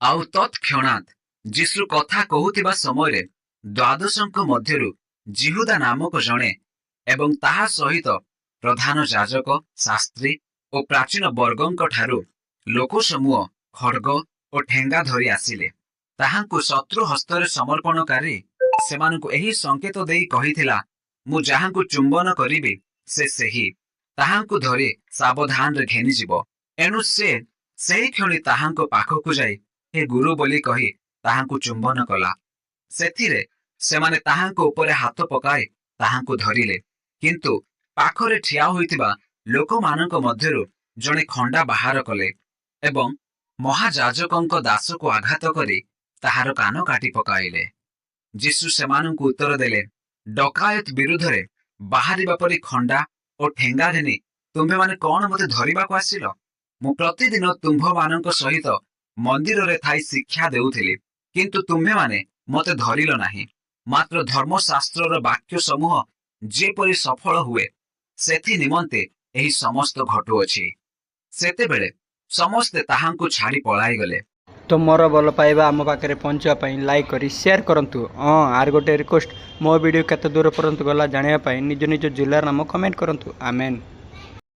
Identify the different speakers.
Speaker 1: ଆଉ ତତ୍କ୍ଷଣାତ୍ ଯୀଶୁ କଥା କହୁଥିବା ସମୟରେ ଦ୍ୱାଦଶଙ୍କ ମଧ୍ୟରୁ ଜିହୁଦା ନାମକ ଜଣେ ଏବଂ ତାହା ସହିତ ପ୍ରଧାନ ଯାଜକ, ଶାସ୍ତ୍ରୀ ଓ ପ୍ରାଚୀନ ବର୍ଗଙ୍କ ଠାରୁ ଲୋକସମୂହ ଖଡ୍ଗ ଓ ଠେଙ୍ଗା ଧରି ଆସିଲେ। ତାହାଙ୍କୁ ଶତ୍ରୁ ହସ୍ତରେ ସମର୍ପଣକାରୀ ସେମାନଙ୍କୁ ଏହି ସଂକେତ ଦେଇ କହିଥିଲା, ମୁଁ ଯାହାଙ୍କୁ ଚୁମ୍ବନ କରିବି ସେ ସେହି, ତାହାଙ୍କୁ ଧରି ସାବଧାନରେ ଘେନିଯିବ। ଏଣୁ ସେ ସେହି କ୍ଷଣି ତାହାଙ୍କ ପାଖକୁ ଯାଇ ହେ ଗୁରୁ ବୋଲି କହି ତାହାଙ୍କୁ ଚୁମ୍ବନ କଲା। ସେଥିରେ ସେମାନେ ତାହାଙ୍କ ଉପରେ ହାତ ପକାଇ ତାହାଙ୍କୁ ଧରିଲେ। କିନ୍ତୁ ପାଖରେ ଠିଆ ହୋଇଥିବା ଲୋକମାନଙ୍କ ମଧ୍ୟରୁ ଜଣେ ଖଣ୍ଡା ବାହାର କଲେ ଏବଂ ମହାଯାଜକଙ୍କ ଦାସକୁ ଆଘାତ କରି ତାହାର କାନ କାଟି ପକାଇଲେ। ଯୀଶୁ ସେମାନଙ୍କୁ ଉତ୍ତର ଦେଲେ, ଡକାୟତ ବିରୁଦ୍ଧରେ ବାହାରିବା ପରି ଖଣ୍ଡା ଓ ଠେଙ୍ଗା ଘେନି ତୁମ୍ଭେମାନେ କଣ ମୋତେ ଧରିବାକୁ ଆସିଲ? ମୁଁ ପ୍ରତିଦିନ ତୁମ୍ଭମାନଙ୍କ ସହିତ ମନ୍ଦିରରେ ଥାଇ ଶିକ୍ଷା ଦେଉଥିଲି, କିନ୍ତୁ ତୁମ୍ଭେମାନେ ମୋତେ ଧରିଲ ନାହିଁ। ମାତ୍ର ଧର୍ମଶାସ୍ତ୍ରର ବାକ୍ୟ ସମୂହ ଯେପରି ସଫଳ ହୁଏ ସେଥି ନିମନ୍ତେ ଏହି ସମସ୍ତ ଘଟୁଅଛି। ସେତେବେଳେ ସମସ୍ତେ ତାହାଙ୍କୁ ଛାଡ଼ି ପଳାଇଗଲେ।
Speaker 2: ତୁମର ଭଲ ପାଇବା ଆମ ପାଖରେ ପହଞ୍ଚିବା ପାଇଁ ଲାଇକ୍ କରି ସେୟାର କରନ୍ତୁ। ଆର ଗୋଟେ ରିକ୍ୱେଷ୍ଟ, ମୋ ଭିଡ଼ିଓ କେତେ ଦୂର ପର୍ଯ୍ୟନ୍ତ ଗଲା ଜାଣିବା ପାଇଁ ନିଜ ନିଜ ଜିଲ୍ଲାର ନାମ କମେଣ୍ଟ କରନ୍ତୁ। ଆମେନ୍।